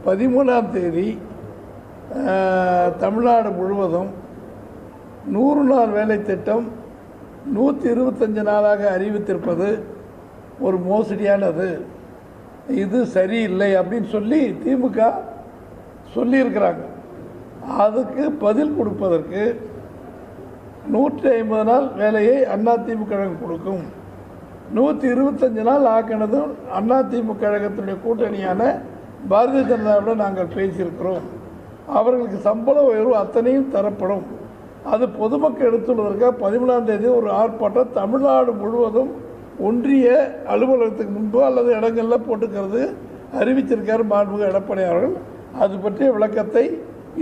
13ஆம் தேதி தமிழ்நாடு முழுவதும் 100 நாள் வேலை திட்டம் 125 நாளாக அறிவித்திருப்பது ஒரு மோசடியானது, இது சரியில்லை அப்படின்னு சொல்லி திமுக சொல்லியிருக்கிறாங்க. அதுக்கு பதில் கொடுப்பதற்கு 150 நாள் வேலையை அதிமுக கழகம் கொடுக்கும், 125 நாள் ஆக்கினதும் அதிமுக கழகத்தினுடைய கூட்டணியான பாரதிய ஜனதாவோட நாங்கள் பேசியிருக்கிறோம். அவர்களுக்கு சம்பள உயர்வு அத்தனையும் தரப்படும். அது பொதுமக்கள் எடுத்துள்ளதற்காக 13ஆம் தேதி ஒரு ஆர்ப்பாட்டம் தமிழ்நாடு முழுவதும் ஒன்றிய அலுவலகத்துக்கு முன்பு அல்லது இடங்களில் போட்டுக்கிறது அறிவிச்சிருக்கார் மாண்புமிகு எடப்பாடி அவர்கள். அது பற்றிய விளக்கத்தை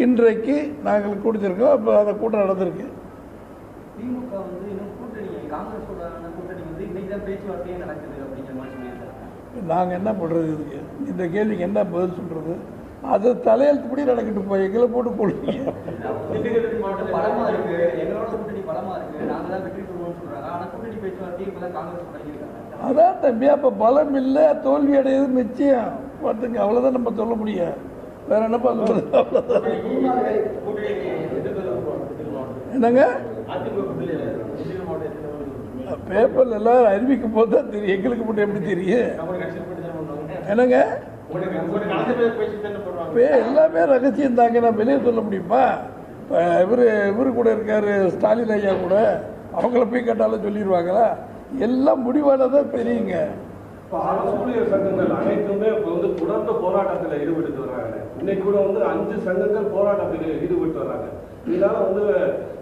இன்றைக்கு நாங்கள் கொடுத்திருக்கோம். அப்போ அந்த கூட்டம் நடந்திருக்கு. திமுக வந்து இன்னும் கூட்டணி காங்கிரஸோட கூட்டணி வந்து இன்னைக்கு தான் பேச்சுவார்த்தையே நடக்குது அப்படிங்கிற மாதிரி சொல்லியிருக்காங்க. நாங்கள் என்ன பண்ணுறது? இதுக்கு இந்த கேள்விக்கு என்ன பதில் சொல்கிறது? அது தலையெழுத்துப்படி நடக்கிட்டு போய் எங்களை போட்டு கொள்வீங்க. பலமா இருக்கு, எங்களோட கூட்டணி பலமா இருக்கு, நாங்க தான் வெற்றி பெறுவோம்னு சொல்றாங்க. ஆனா கூட்டணி பேச்சுவார்த்தையை இப்பதான் காங்கிரஸ் தொடங்கியிருக்காங்க. அதான் தம்பி, அப்ப பலம் இல்லை, தோல்வி அடையது நிச்சயம். பார்த்துங்க, அவ்வளவுதான் நம்ம சொல்ல முடியும். வேற என்னப்பா சொல்றது? என்னங்க பேப்பர்ல எல்லாம் அறிவிக்கும் போது தான் தெரியும், எங்களுக்கு மட்டும் எப்படி தெரியும்? என்னங்க எல்லாமே ரகசியம் தாங்க, நான் வெளியே சொல்ல முடியுமா? இவரு கூட இருக்காரு ஸ்டாலின் ஐயா கூட, அவங்கள போய் கேட்டாலும் சொல்லிடுவாங்களா? எல்லாம் முடிவானதான் தெரியுங்க. ஊழியர் சங்கங்கள் அனைத்துமே தொடர்ந்து போராட்டத்தில் ஈடுபட்டு வர்றாங்க. இன்னைக்கு கூட 5 சங்கங்கள் போராட்டத்தில் ஈடுபட்டு வர்றாங்க. இதனால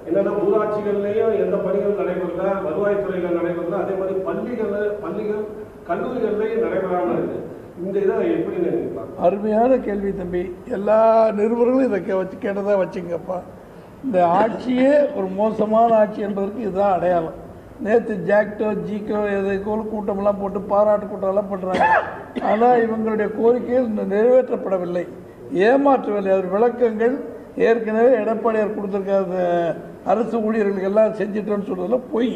என்னன்னா ஊராட்சிகள்லயும் எந்த பணிகள் நடைபெறல, வருவாய்த்துறையில நடைபெறல, அதே மாதிரி பள்ளிகள் கல்லூரிகள்லயும் நடைபெறாமல் இருக்கு. இந்த இதை எப்படி நினைப்பாங்க? அருமையான கேள்வி தம்பி. எல்லா நிருபர்களும் இதை கேட்டதா வச்சுங்கப்பா. இந்த ஆட்சியே ஒரு மோசமான ஆட்சி என்பதற்கு இதுதான் அடையாளம். நேற்று ஜாக்டோ ஜிகோ எதுக்கோ கூட்டமெல்லாம் போட்டு பாராட்டு கூட்டம்லாம் பண்ணுறாங்க. ஆனால் இவங்களுடைய கோரிக்கைகள் நிறைவேற்றப்படவில்லை, ஏமாற்றவில்லை. அது விளக்கங்கள் ஏற்கனவே எடப்பாடியார் கொடுத்துருக்க அரசு ஊழியர்களுக்கு எல்லாம் செஞ்சிட்டோன்னு சொல்றதுல பொய்.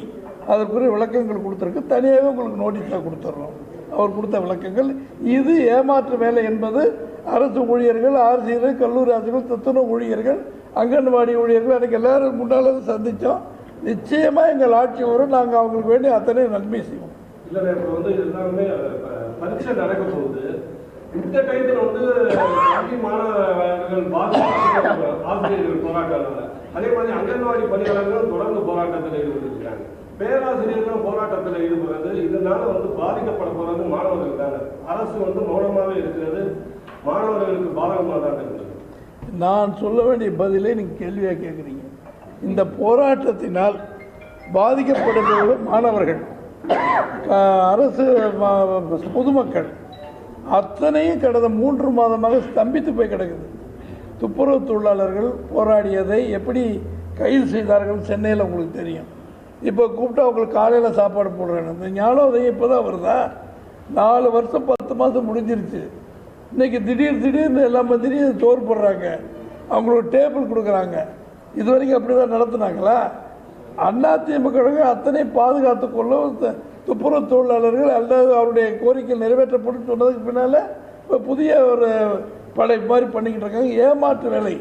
அதற்குரிய விளக்கங்கள் கொடுத்துருக்கு, தனியாகவே உங்களுக்கு நோட்டீஸாக கொடுத்துட்றோம். அவர் கொடுத்த விளக்கங்கள் இது ஏமாற்று வேலை என்பது அரசு ஊழியர்கள், ஆசிரியர்கள், கல்லூரி ஆசிரியர்கள், துப்புரவு ஊழியர்கள், அங்கன்வாடி ஊழியர்கள் அன்றைக்கி எல்லாரும் முன்னால் சந்தித்தோம். நிச்சயமாக எங்கள் ஆட்சி வரும், நாங்கள் அவங்களுக்கு வேண்டிய அத்தனை நன்மை செய்வோம். இல்லை இப்போ எல்லாருமே பரீட்சை நடக்க போகுது. இந்த டைத்தில் கல்வி மாணவர்கள் ஆசிரியர்கள் போராட்டம், அதே மாதிரி அங்கன்வாடி பணியாளர்கள் தொடர்ந்து போராட்டத்தில் ஈடுபட்டிருக்காங்க. பேராசிரியர்கள் போராட்டத்தில் ஈடுபடுறது, இதனால பாதிக்கப்பட போறது மாணவர்கள் தானே. அரசு மௌனமாகவே இருக்கிறது, மாணவர்களுக்கு பாதகமாக தான் இருக்கிறது. நான் சொல்ல வேண்டிய பதிலை நீங்கள் கேள்வியாக கேட்குறீங்க. இந்த போராட்டத்தினால் பாதிக்கப்படுகிற மாணவர்கள், அரசு, பொதுமக்கள் அத்தனையும் கடந்த 3 மாதமாக ஸ்தம்பித்து போய் கிடக்குது. துப்புரவு தொழிலாளர்கள் போராடியதை எப்படி கைது செய்தார்கள் சென்னையில் உங்களுக்கு தெரியும். இப்போ கூப்பிட்டா அவங்களுக்கு காலையில் சாப்பாடு போடுறேன். இந்த ஞானோதயம் இப்போ தான் வருதா? 4 வருஷம் 10 மாதம் முடிஞ்சிருச்சு. இன்றைக்கி திடீர்னு எல்லாம் திடீர்னு சோறு போடுறாங்க, அவங்களுக்கு டேபிள் கொடுக்குறாங்க. இது வரைக்கும் அப்படி தான் நடத்துனாங்களா? அதிமுக அத்தனை பாதுகாத்து கொள்ள துப்புரவு தொழிலாளர்கள் அல்லது அவருடைய கோரிக்கை நிறைவேற்றப்படும் சொன்னதுக்கு பின்னால் இப்போ புதிய ஒரு படை மாதிரி பண்ணிக்கிட்டு இருக்காங்க. ஏமாற்று வேலை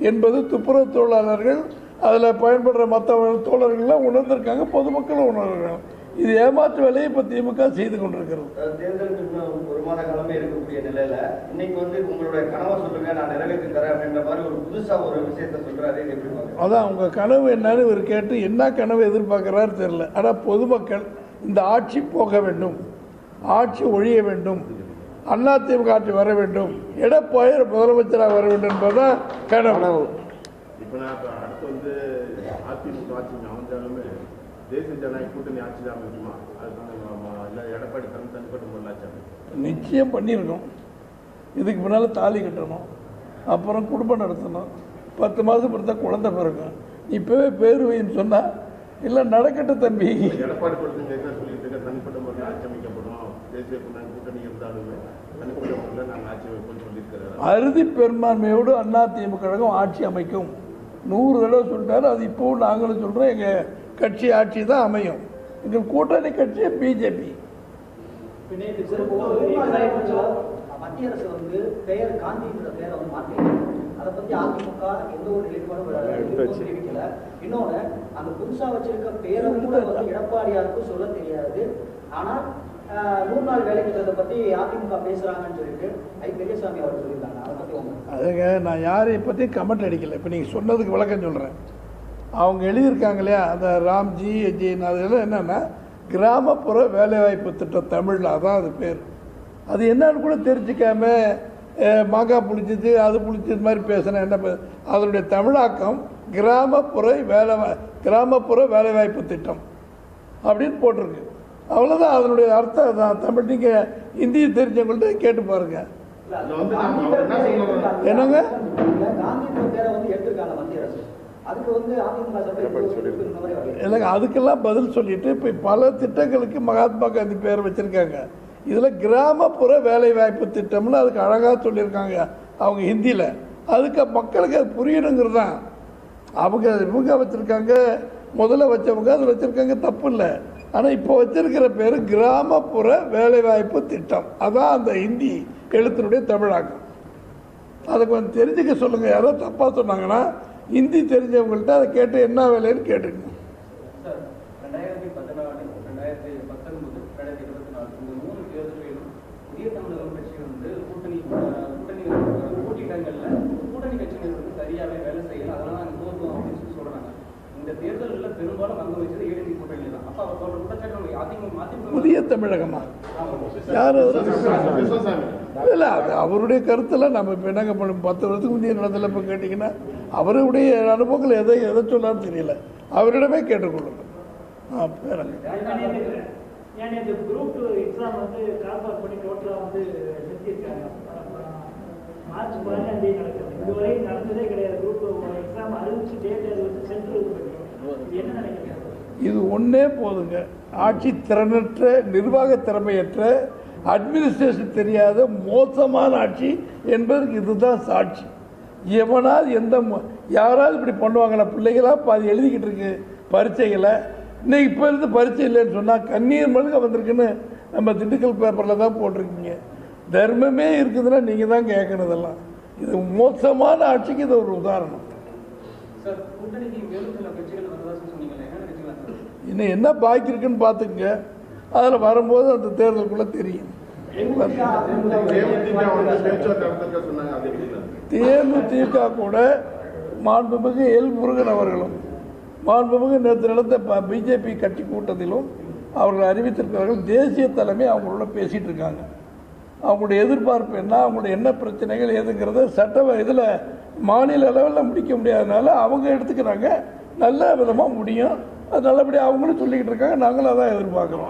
என்பது துப்புரவு தொழிலாளர்கள் அதில் பயன்படுற மற்ற தோழர்கள்லாம் உணர்ந்திருக்காங்க, பொதுமக்களும் உணர்கிறாங்க. இது ஏமாற்று வேலையை இப்போ திமுக செய்து கொண்டிருக்கிறது. தேர்தலுக்கு 1 மாத காலமே இருக்கக்கூடிய நிலையில இன்னைக்கு உங்களுடைய கனவை சொல்லுங்க, நான் நிறைவேற்றி தரேன் அப்படின்ற மாதிரி ஒரு புதுசா ஒரு விஷயத்த சொல்றாரு. அதான் உங்க கனவு என்னன்னு இவர் கேட்டு என்ன கனவு எதிர்பார்க்கிறாரு தெரியல. ஆனால் பொதுமக்கள் இந்த ஆட்சி போக வேண்டும், ஆட்சி ஒழிய வேண்டும், அதிமுக ஆட்சி வர வேண்டும், எடப்பாடி முதலமைச்சராக வர வேண்டும் என்பதுதான் கனவு. இப்போ அடுத்து அதிமுக ஆட்சி அமைஞ்சாலுமே தேசிய ஜனநாயக கூட்டணி ஆட்சி தான் இருக்குமா? அதுதான் எடப்பாடி தனிப்பட்ட முறையில் நிச்சயம் பண்ணியிருக்கோம். இதுக்கு முன்னால் தாலி கட்டணும், அப்புறம் குடும்பம் நடத்தணும், 10 மாதம் பொறுத்தா குழந்தை பிறக்கும். இப்போவே பேர் வைன்னு சொன்னால் இல்லை நடக்கட்டும் தம்பி. எடப்பாடி சொல்லிட்டு தனிப்பட்ட முறையில் ஆட்சி அமைக்கப்படும், தேசிய கூட்டணி இருந்தாலுமே தனிப்பட்ட முறையில் நாங்கள் ஆட்சி அமைப்போம்னு சொல்லியிருக்கிறார். அறுதி பெரும்பான்மையோடு அதிமுக கழகம் ஆட்சி அமைக்கும் 100 தடவை சொல்லிட்டாரு. அது இப்போவும் நாங்களும் சொல்கிறோம், எங்கள் கட்சி ஆட்சி தான் அமையும். எங்கள் கூட்டணி கட்சி பிஜேபி. மத்திய அரசு வந்து பெயர் காந்தின்ற பெயரை வந்து மாற்றிருக்கு. அதை பற்றி அதிமுக எந்த ஒரு நிலைப்பாடும் தெரிவிக்கல. இன்னொன்று, அந்த புதுசாக வச்சிருக்க பேரை கூட வந்து எடப்பாடியாருக்கும் சொல்ல தெரியாது. ஆனால் 100 நாள் வேலை திட்டத்தை பற்றி அதிமுக பேசுகிறாங்கன்னு சொல்லிட்டு பெரியசாமி அவர் சொல்லியிருக்காங்க. அதை பற்றி அதுங்க நான் யாரையும் பற்றி கமெண்ட் அடிக்கலை. இப்போ நீங்கள் சொன்னதுக்கு விளக்கம் சொல்கிறேன். அவங்க எழுதியிருக்காங்க இல்லையா, அந்த ராம்ஜி அதெல்லாம் என்னென்னா கிராமப்புற வேலைவாய்ப்பு திட்டம் தமிழில், அதான் அது பேர். அது என்னன்னு கூட தெரிஞ்சிக்காம மாங்காய் புளிச்சது அது புளிச்சது மாதிரி பேசுகிறேன். என்ன அதனுடைய தமிழாக்கம் கிராமப்புற வேலைவாய்ப்பு திட்டம் அப்படின்னு போட்டிருக்கு. அவ்வளோதான் அதனுடைய அர்த்தம் தான். தமிழ் நீங்கள் ஹிந்தியை தெரிஞ்சவங்கள்ட்ட கேட்டு பாருங்க. என்னங்க இல்லைங்க, அதுக்கெல்லாம் பதில் சொல்லிட்டு இப்போ பல திட்டங்களுக்கு மகாத்மா காந்தி பேர் வச்சுருக்காங்க. இதில் கிராமப்புற வேலைவாய்ப்பு திட்டம்னு அதுக்கு அழகாக சொல்லியிருக்காங்க அவங்க ஹிந்தியில். அதுக்கு மக்களுக்கு அது புரியணுங்கிறது தான். இவங்க வச்சுருக்காங்க, முதல்ல வச்சவங்க அது வச்சுருக்காங்க, தப்பு இல்லை. ஆனால் இப்போ வச்சிருக்கிற பேர் கிராமப்புற வேலைவாய்ப்பு திட்டம். அதான் அந்த ஹிந்தி எழுத்தினுடைய தமிழாக்கம். அதை கொஞ்சம் தெரிஞ்சுக்க சொல்லுங்கள். யாரோ தப்பாக சொன்னாங்கன்னா ஹிந்தி தெரிஞ்சவங்கள்ட்ட அதை கேட்டு என்ன வேலைன்னு கேட்டுக்கணும். சார், 2014, 2019, 2024 இந்த 3 தேர்தல்களிலும் புதிய தமிழகம் கட்சி வந்து போட்டியிடங்களில் கூட்டணி கட்சியினர் வந்து சரியாகவே வேலை செய்யல, அதனால நாங்கள் தோற்றுவோம் அப்படின்னு சொல்றாங்க. இந்த தேர்தல்களில் பெரும்பாலும் அங்க வச்சது ஏடிஎம்கே கூட்டணி தான். அப்போ அவரோட குற்றச்சாட்டு அதிமுக புதிய தமிழகமா யார்? இல்லை, அது அவருடைய கருத்தில் நம்ம இப்போ என்னங்க பண்ண 10 வருஷத்துக்கு முந்தைய நடந்தல இப்போ கேட்டிங்கன்னா அவருடைய அனுபவங்கள் எதை சொன்னாலும் தெரியல. அவரிடமே கேட்டுக்கொள்ளுங்க. குரூப் 2 எக்ஸாம் வந்து கால்பாஸ் பண்ணி டோட்டலாக வந்து நிறுத்தியிருக்காங்க. மார்ச் 15 நடக்குது. இதுவரை நடந்ததே கிடையாது. குரூப் எக்ஸாம் அறிவிச்சு டேட் அது வந்து சென்ட்ரல் என்ன நினைக்கிறீங்க? இது ஒன்றே போதுங்க. ஆட்சி திறனற்ற, நிர்வாக திறமையற்ற, அட்மினிஸ்ட்ரேஷன் தெரியாத மோசமான ஆட்சி என்பதற்கு இதுதான் சாட்சி. எவனாவது யாராவது இப்படி பண்ணுவாங்களா? பிள்ளைகளாக பாதி எழுதிக்கிட்டு இருக்கு பரீட்சைகளை. இன்னைக்கு இப்போ இருந்து பரீட்சை இல்லைன்னு சொன்னால் கண்ணீர் மழுக வந்திருக்குன்னு நம்ம திண்டுக்கல் பேப்பரில் தான் போட்டிருக்கீங்க. தர்மமே இருக்குதுன்னா நீங்கள் தான் கேட்கணும். இதெல்லாம் இது மோசமான ஆட்சிக்கு இது ஒரு உதாரணம். இன்னும் என்ன பாக்கி இருக்குன்னு பார்த்துக்குங்க. அதில் வரும்போது அந்த தேர்தலுக்குள்ள தெரியும். தேமுதிக கூட மாண்புமிகு எல் முருகன் அவர்களும் மாண்புமிகு நேற்று நடந்த பிஜேபி கட்சி கூட்டத்திலும் அவர்கள் அறிவித்திருக்கிறார்கள். தேசிய தலைமை அவங்களோட பேசிகிட்டு இருக்காங்க. அவங்களுடைய எதிர்பார்ப்பு என்ன, அவங்களுடைய என்ன பிரச்சனைகள் எதுங்கிறத இதில் மாநில அளவில் முடிக்க முடியாதனால அவங்க எடுத்துக்கிறாங்க. நல்ல விதமாக முடியும். அது நல்லபடியாக அவங்களும் சொல்லிக்கிட்டு இருக்காங்க. நாங்களும் அதான் எதிர்பார்க்குறோம்.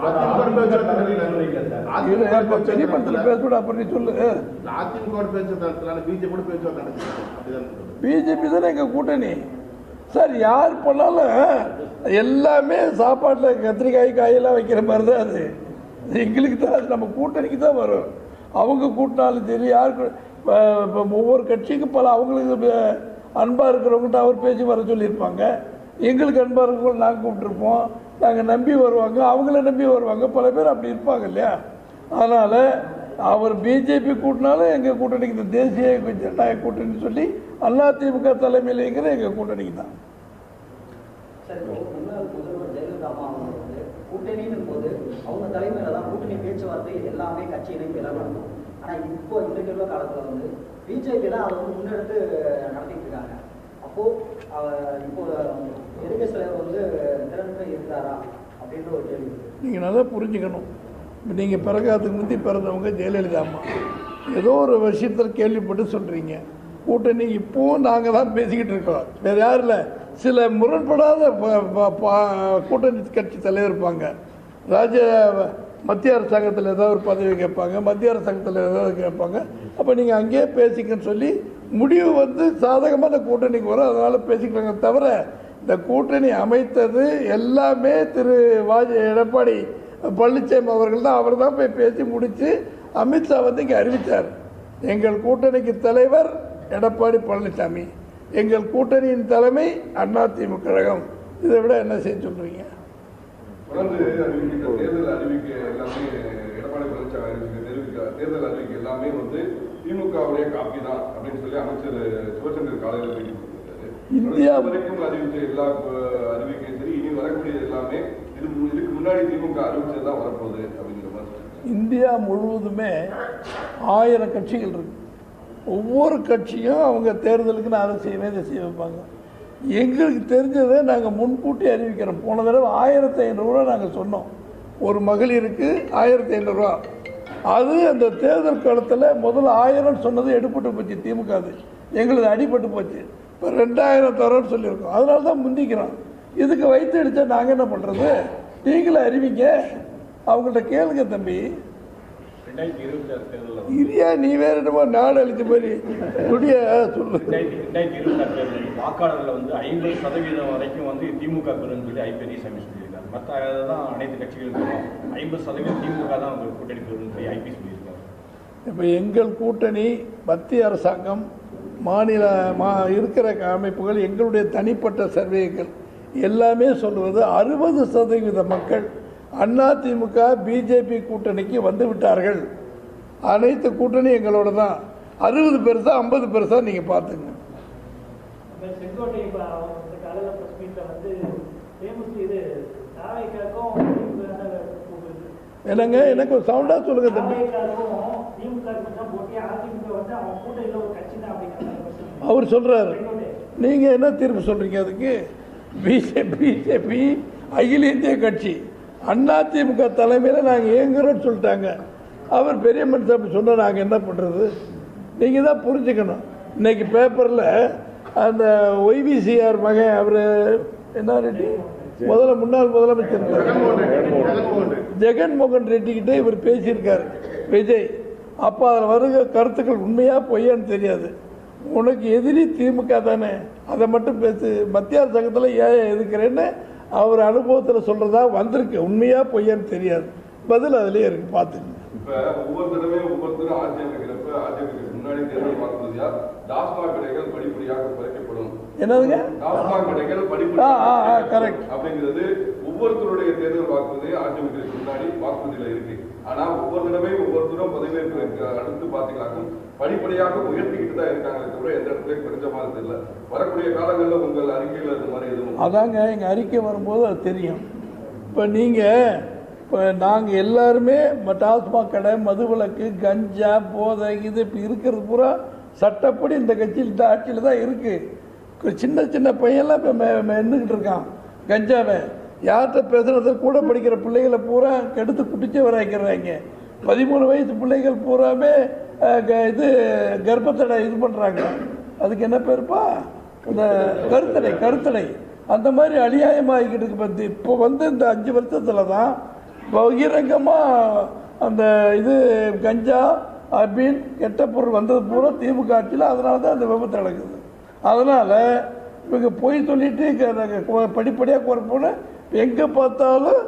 பெரியபடத்தில் பேசக்கூட அப்புறம் நீ சொல்லு. பிஜேபி தானே எங்கள் கூட்டணி சார். யார் பண்ணாலும் எல்லாமே சாப்பாட்டில் கத்திரிக்காய் காயெல்லாம் வைக்கிற மாதிரி தான் அது. எங்களுக்கு தான் அது நம்ம கூட்டணிக்கு தான் வரும். அவங்க கூட்டினாலும் சரி, யாருக்கு ஒவ்வொரு கட்சிக்கும் பல அவங்களுக்கு அன்பாக இருக்கிறவங்கள்ட்ட அவர் பேசி வர சொல்லியிருப்பாங்க. எங்களுக்கு அன்பாக இருக்கிறவங்க நாங்கள் கூப்பிட்டுருப்போம். நாங்கள் நம்பி வருவாங்க, அவங்கள நம்பி வருவாங்க. பல பேர் அப்படி இருப்பாங்க இல்லையா? அதனால் அவர் பிஜேபி கூட்டினாலும் எங்கள் கூட்டணிக்கு இந்த தேசிய ஜனநாயக கூட்டணி சொல்லி அதிமுக தலைமையிலேங்கிற எங்கள் கூட்டணிக்கு தான். கூட்டணியின் போது அவங்க தலைமையில தான் கூட்டணி பேச்சுவார்த்தை எல்லாமே கட்சி இணைப்பு எல்லாம் நடக்கும். ஆனால் இப்போ இன்றைக்கு உள்ள காலத்தில் வந்து பிஜேபி தான் அதை வந்து முன்னெடுத்து நடத்திட்டு இருக்காங்க. அப்போ இப்போ எதிர்கட்சி தலைவர் வந்து திறன்கள் இருக்கிறாரா அப்படின்ற ஒரு கேள்வி. நீங்கள் நல்லா புரிஞ்சுக்கணும். நீங்கள் பிறகாதுக்கு முந்தி பிறந்தவங்க ஜெயலலிதா அம்மா. ஏதோ ஒரு விஷயத்தில் கேள்விப்பட்டு சொல்கிறீங்க. கூட்டணி இப்போவும் நாங்கள் தான் பேசிக்கிட்டு இருக்கோம். வேறு யாரும் இல்லை. சில முரண்படாத கூட்டணி கட்சி தலைவர் இருப்பாங்க. மத்திய அரசாங்கத்தில் ஏதாவது ஒரு பதவி கேட்பாங்க, மத்திய அரசாங்கத்தில் ஏதாவது கேட்பாங்க. அப்போ நீங்கள் அங்கேயே பேசிக்கன்னு சொல்லி முடிவு வந்து சாதகமாக இந்த கூட்டணிக்கு வரும். அதனால் பேசிக்கிறாங்க. தவிர இந்த கூட்டணி அமைத்தது எல்லாமே எடப்பாடி பழனிசாமி அவர்கள் தான். அவர் தான் போய் பேசி முடித்து அமித்ஷா வந்து இங்கே அறிவித்தார். எங்கள் கூட்டணிக்கு தலைவர் எடப்பாடி பழனிசாமி, எங்கள் கூட்டணியின் தலைமை அதிமுக கழகம். இதை விட என்ன செய்ய சொல்றீங்க? தேர்தல் அறிவிக்கை எல்லாமே எடப்பாடி பழனிசாமி தேர்தல் அறிவிக்கை எல்லாமே வந்து திமுகவுடைய காப்பி தான் அப்படின்னு சொல்லி அமைச்சர் சிவசங்கர் காலையில் பேட்டி கொடுத்திருக்காரு. இந்தியா வரைக்கும் அறிவிச்ச எல்லா அறிவிக்கையும் சரி, இனி வரக்கூடிய எல்லாமே இதுக்கு முன்னாடி திமுக அறிவிச்சதுதான் வரப்போகுது அப்படிங்கிற மாதிரி. இந்தியா முழுவதுமே 1000 கட்சிகள் இருக்கு. ஒவ்வொரு கட்சியும் அவங்க தேர்தலுக்கு நான் அதை செய்வேன் இதை செய்ய வைப்பாங்க. எங்களுக்கு தெரிஞ்சதை நாங்கள் முன்கூட்டி அறிவிக்கிறோம். போன தடவை 1500 ரூபா நாங்கள் சொன்னோம். ஒரு மகளிருக்கு 1500 ரூபா. அது அந்த தேர்தல் காலத்தில் முதல்ல 1000 சொன்னது எடுப்பட்டு போச்சு திமுக. அது எங்களுக்கு அடிபட்டு போச்சு. இப்போ 2000 தரோன்னு சொல்லியிருக்கோம். அதனால தான் முந்திக்கிறோம். இதுக்கு வைத்து அடித்தா நாங்கள் என்ன பண்ணுறது? நீங்களே அறிவிங்க, அவங்கள்ட்ட கேளுங்க தம்பி. 2026 தேர்தலில் இரியா நீ வேற என்னமோ நாடு அழிச்ச மாதிரி முடிய சொல்லு. 2026 தேர்தலில் வாக்காளர்கள் 50% வரைக்கும் திமுக பெறுன்னு சொல்லி ஐபிஎஸ்சி சொல்லியிருக்காங்க. மற்ற தான் அனைத்து கட்சிகளுக்கும் 50% திமுக தான் கூட்டணி பெறுன்னு சொல்லி ஐபிஎஸ் சொல்லியிருக்காங்க. இப்போ எங்கள் கூட்டணி, மத்திய அரசாங்கம், மாநில இருக்கிற அமைப்புகள், எங்களுடைய தனிப்பட்ட சர்வேகள் எல்லாமே சொல்லுவது 60% மக்கள் அதிமுக பிஜேபி கூட்டணிக்கு வந்து விட்டார்கள். அனைத்து கூட்டணி எங்களோட தான். 60 பெருசா 50 பெருசா நீங்க பாத்துங்க. செங்கோட்டை காலையில் ப்ரெஸ் மீட்டில் இது தாவேக்காக்கும் என்னங்க எனக்கு ஒரு சவுண்டா சொல்லுங்க தம்பி. அவர் சொல்றாரு. நீங்க என்ன தீர்ப்பு சொல்றீங்க அதுக்கு? பிஜேபி அகில இந்திய கட்சி அதிமுக தலைமையில் நாங்கள் இயங்குறோன்னு சொல்லிட்டாங்க. அவர் பெரிய மனுஷன் அப்படி சொன்னால் நாங்கள் என்ன பண்ணுறது? நீங்கள் தான் புரிஞ்சுக்கணும். இன்னைக்கு பேப்பரில் அந்த ஒய்பிசிஆர் மகன் அவர் என்ன ரெட்டி முன்னாள் முதலமைச்சர் ஜெகன்மோகன் ரெட்டிக்கிட்ட இவர் பேசியிருக்காரு விஜய். அப்போ அதில் வருகிற கருத்துக்கள் உண்மையா பொய்யான்னு தெரியாது. உனக்கு எதிரி திமுக தானே, அதை மட்டும் பேசு. மத்திய அரசாங்கத்தில் ஏன் எதுக்குறேன்னு அவர் அனுபவத்தில் சொல்றதா வந்திருக்கு. உண்மையா பொய்யான்னு தெரியாது. பதில் அதுலேயே இருக்கு, பார்த்துங்க. இப்ப ஒவ்வொரு தடவையும் ஒவ்வொருத்தரும் ஆட்சி அமைக்கிறப்ப ஆட்சிக்கு முன்னாடி தேர்தல் வாக்குறுதியா டாஸ்மாக் கடைகள் படிப்படியாக குறைக்கப்படும். என்னதுங்க? டாஸ்மாக் கடைகள் படிப்படியாக கரெக்ட் அப்படிங்கிறது ஒவ்வொருத்தருடைய தேர்தல் வாக்குறுதியை ஆட்சி அமைக்கிறதுக்கு முன்னாடி வாக்குறுதியில இருக்கு. ஆனா ஒவ்வொரு தடவையும் ஒவ்வொருத்தரும் பதவியேற்பதற்கு அடுத்து பாத்தீங்கன்னாக்கும் படிப்படியாக உயர்த்திக்கிட்டு தான் இருக்காங்களே தவிர எந்த இடத்துல குறைஞ்ச மாதிரி தெரியல. வரக்கூடிய காலங்களில் உங்கள் அறிக்கையில் இந்த மாதிரி எதுவும்? அதாங்க எங்கள் அறிக்கை வரும்போது அது தெரியும். இப்போ நீங்கள் இப்போ நாங்கள் எல்லாருமே டாஸ்மாக் கடை, மதுவிலக்கு, கஞ்சா, போதை இது இப்போ இருக்கிறது பூரா சட்டப்படி இந்த கட்சியில் இந்த ஆட்சியில் தான் இருக்குது. சின்ன சின்ன பையன்லாம் இப்போ மென்னுக்கிட்டு இருக்கான் கஞ்சாவை. யார்கிட்ட பேசுறது? கூட படிக்கிற பிள்ளைகளை பூரா கெடுத்து குட்டிச்சே வராக்கிறாங்க. 13 வயசு பிள்ளைகள் பூராமே இது கர்ப்பத்தடை இது பண்ணுறாங்க. அதுக்கு என்ன பேருப்பா? இந்த கருத்தடை அந்த மாதிரி அநியாயமாகிக்கிட்டு இருக்கு. இப்போ இந்த 5 வருஷத்தில் தான் பகிரங்கமாக அந்த இது கஞ்சா அப்படின்னு கெட்ட பொருள் வந்தது பூரா திமுக ஆட்சியில். அதனால தான் அந்த விபத்து நடக்குது. அதனால் இவங்க போய் சொல்லிட்டு படிப்படியாக குறைப்போன்னு எங்கே பார்த்தாலும்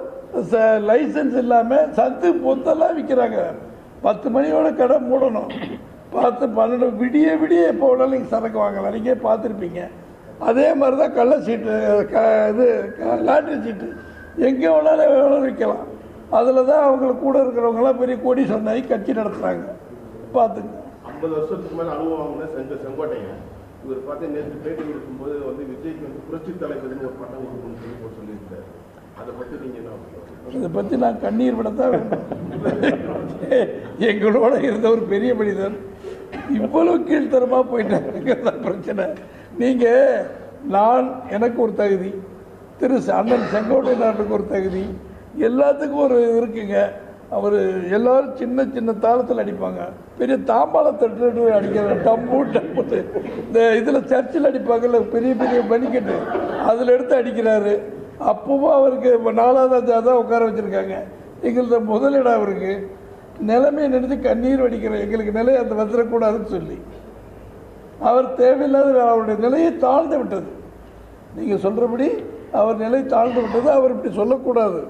லைசன்ஸ் இல்லாமல் சத்து பொத்தெல்லாம் விற்கிறாங்க. 10 மணியோட கடை மூடணும். 10, 12 விடிய எப்போ வேணாலும் நீங்கள் சரக்கு வாங்கலாம். நீங்கள் பார்த்துருப்பீங்க. அதே மாதிரி தான் கள்ள சீட்டு, இது லாட்ரி சீட்டு எங்கே வேணாலும் விற்கலாம். அதில் தான் அவங்களுக்கு கூட இருக்கிறவங்களாம் பெரிய கோடி சொன்னாய் கட்சி நடத்துகிறாங்க. பார்த்துங்க. 50 வருஷத்துக்கு மேலே அனுபவம் செங்கோட்டைங்க. இவர் பார்த்து நேற்று பேட்டி கொடுக்கும்போது விஜய்க்கு புரட்சி தலைவர்னு ஒரு பட்டம் கொடுக்கணும்னு சொல்லி சொல்லியிருக்காரு. அதை பற்றி நீங்கள் என்ன? அதை பற்றி நான் கண்ணீர் விடத்தான் வேண்டும். எங்களோட இருந்த ஒரு பெரிய மனிதன் இவ்வளவு கீழ்த்தரமாக போயிட்டாங்க. பிரச்சனை. நீங்கள் எனக்கு ஒரு தகுதி, அண்ணன் செங்கோட்டையனாருக்கு ஒரு தகுதி, எல்லாத்துக்கும் ஒரு இருக்குங்க. அவர் எல்லாரும் சின்ன சின்ன தாளத்தில் அடிப்பாங்க. பெரிய தாம்பாள தட்டு அடிக்கிறார். டம்பு இந்த இதில் சர்ச்சில் அடிப்பாங்கல்ல, பெரிய பெரிய மணிக்கட்டு, அதில் எடுத்து அடிக்கிறாரு. அப்பவும் அவருக்கு 4வது தான் உட்கார வச்சுருக்காங்க. எங்களது முதலிடம் அவருக்கு. நிலைமையை நினைச்சு கண்ணீர் வடிக்கிறேன். எங்களுக்கு நிலையை அந்த வந்துடக்கூடாதுன்னு சொல்லி அவர் தேவையில்லாத அவருடைய நிலையை தாழ்ந்து விட்டது. நீங்கள் சொல்கிறபடி அவர் நிலை தாழ்ந்து விட்டது. அவர் இப்படி சொல்லக்கூடாது.